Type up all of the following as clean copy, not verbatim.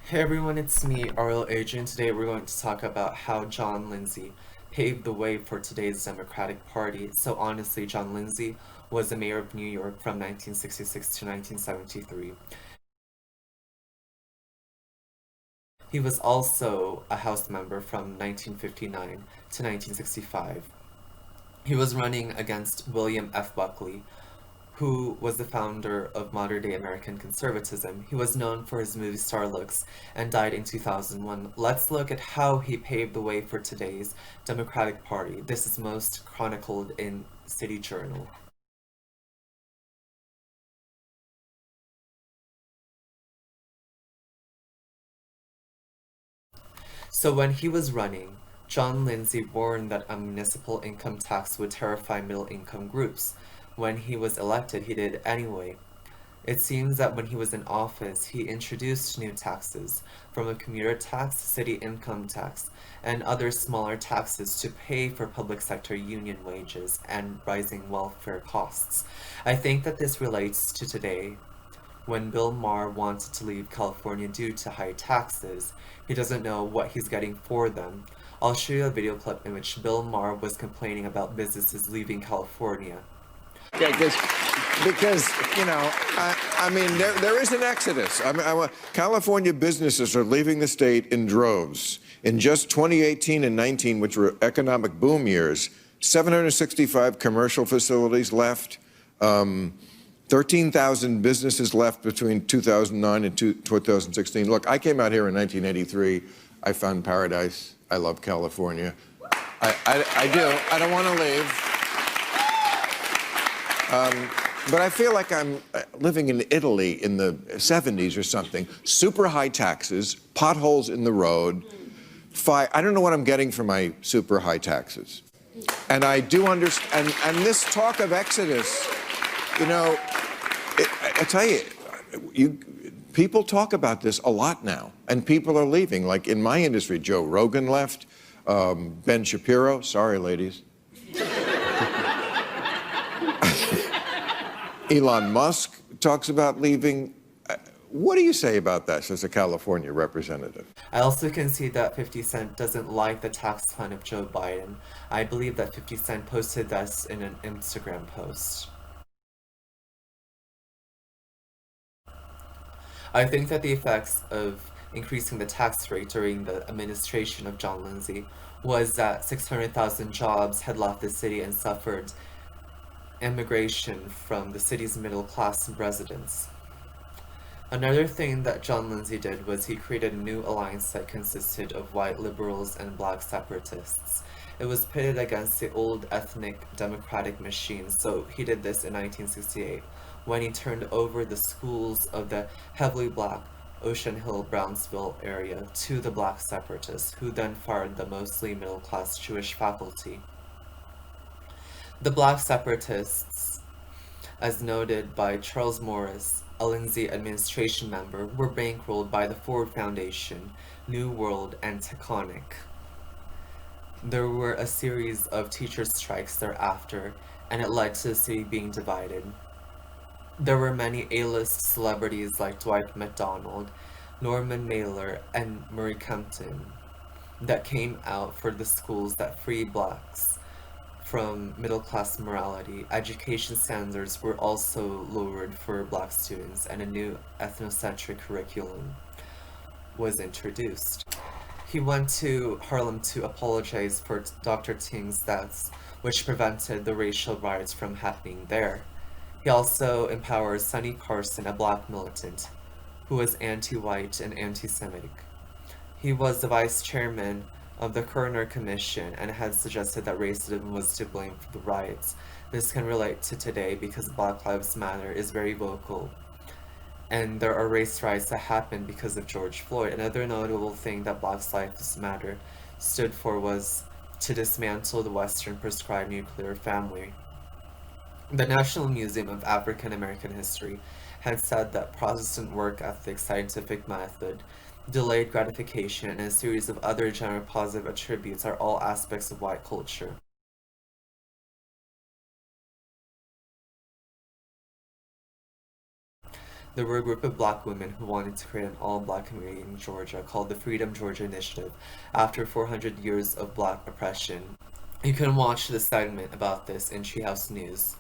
Hey everyone, it's me, Ariel Adrian. Today we're going to talk about how John Lindsay paved the way for today's Democratic Party. So honestly, John Lindsay was the mayor of New York from 1966 to 1973. He was also a House member from 1959 to 1965. He was running against William F. Buckley, who was the founder of modern-day American conservatism. He was known for his movie star looks and died in 2001. Let's look at how he paved the way for today's Democratic Party. This is most chronicled in City Journal. So when he was running, John Lindsay warned that a municipal income tax would terrify middle-income groups. When he was elected, he did anyway. It seems that when he was in office, he introduced new taxes, from a commuter tax, city income tax, and other smaller taxes to pay for public sector union wages and rising welfare costs. I think that this relates to today. When Bill Maher wanted to leave California due to high taxes, he doesn't know what he's getting for them. I'll show you a video clip in which Bill Maher was complaining about businesses leaving California. Yeah, because I mean, there is an exodus. California businesses are leaving the state in droves. In just 2018 and 19, which were economic boom years, 765 commercial facilities left, 13,000 businesses left between 2009 and 2016. Look, I came out here in 1983. I found paradise. I love California. I do. I don't want to leave. But I feel like I'm living in Italy in the 70s or something. Super high taxes, potholes in the road, I don't know what I'm getting for my super high taxes. And I do understand, and this talk of exodus, I tell you, people talk about this a lot now, and people are leaving. Like in my industry, Joe Rogan left, Ben Shapiro, sorry ladies. Elon Musk talks about leaving. What do you say about that as a California representative? I also can see that 50 Cent doesn't like the tax plan of Joe Biden. I believe that 50 Cent posted this in an Instagram post. I think that the effects of increasing the tax rate during the administration of John Lindsay was that 600,000 jobs had left the city and suffered immigration from the city's middle-class residents. Another thing that John Lindsay did was he created a new alliance that consisted of white liberals and black separatists. It was pitted against the old ethnic democratic machine, so he did this in 1968, when he turned over the schools of the heavily black Ocean Hill-Brownsville area to the black separatists, who then fired the mostly middle-class Jewish faculty. The black separatists, as noted by Charles Morris, a Lindsay administration member, were bankrolled by the Ford Foundation, New World, and Taconic. There were a series of teacher strikes thereafter, and it led to the city being divided. There were many A-list celebrities like Dwight McDonald, Norman Mailer, and Murray Kempton that came out for the schools that freed blacks from middle-class morality. Education standards were also lowered for black students, and a new ethnocentric curriculum was introduced. He went to Harlem to apologize for Dr. King's deaths, which prevented the racial riots from happening there. He also empowered Sonny Carson, a black militant, who was anti-white and anti-Semitic. He was the vice chairman of the Kerner Commission and had suggested that racism was to blame for the riots. This can relate to today because Black Lives Matter is very vocal, and there are race riots that happened because of George Floyd. Another notable thing that Black Lives Matter stood for was to dismantle the Western prescribed nuclear family. The National Museum of African American History had said that Protestant work ethic, scientific method, delayed gratification, and a series of other general positive attributes are all aspects of white culture. There were a group of black women who wanted to create an all-black community in Georgia called the Freedom Georgia Initiative after 400 years of black oppression. You can watch the segment about this in Treehouse News.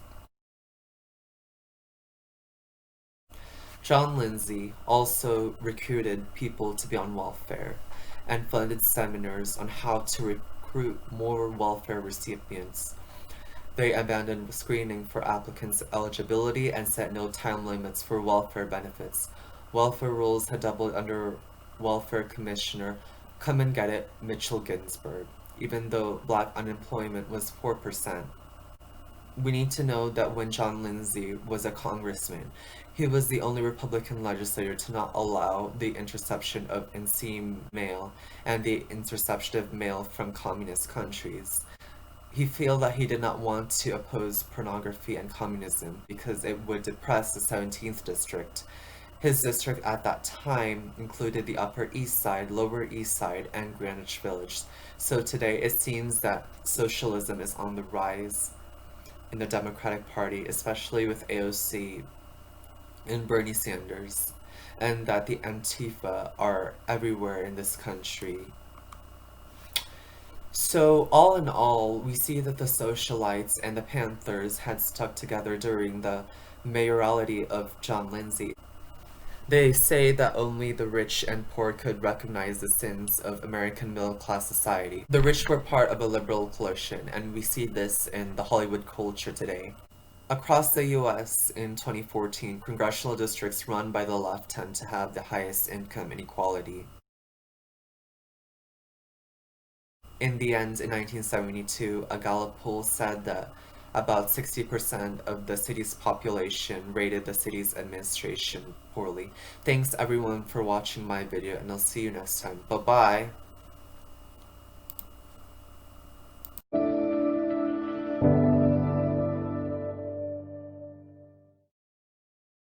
John Lindsay also recruited people to be on welfare and funded seminars on how to recruit more welfare recipients. They abandoned screening for applicants' eligibility and set no time limits for welfare benefits. Welfare rules had doubled under Welfare Commissioner Come and Get It Mitchell Ginsburg, even though black unemployment was 4%. We need to know that when John Lindsay was a congressman, he was the only Republican legislator to not allow the interception of unseen mail and the interception of mail from communist countries. He felt that he did not want to oppose pornography and communism because it would depress the 17th district. His district at that time included the Upper East Side, Lower East Side, and Greenwich Village. So today it seems that socialism is on the rise in the Democratic Party, especially with AOC and Bernie Sanders, and that the Antifa are everywhere in this country. So, all in all, we see that the socialites and the Panthers had stuck together during the mayoralty of John Lindsay. They say that only the rich and poor could recognize the sins of American middle-class society. The rich were part of a liberal coalition, and we see this in the Hollywood culture today. Across the US in 2014, congressional districts run by the left tend to have the highest income inequality. In the end, in 1972, a Gallup poll said that about 60% of the city's population rated the city's administration poorly. Thanks everyone for watching my video, and I'll see you next time. Bye-bye!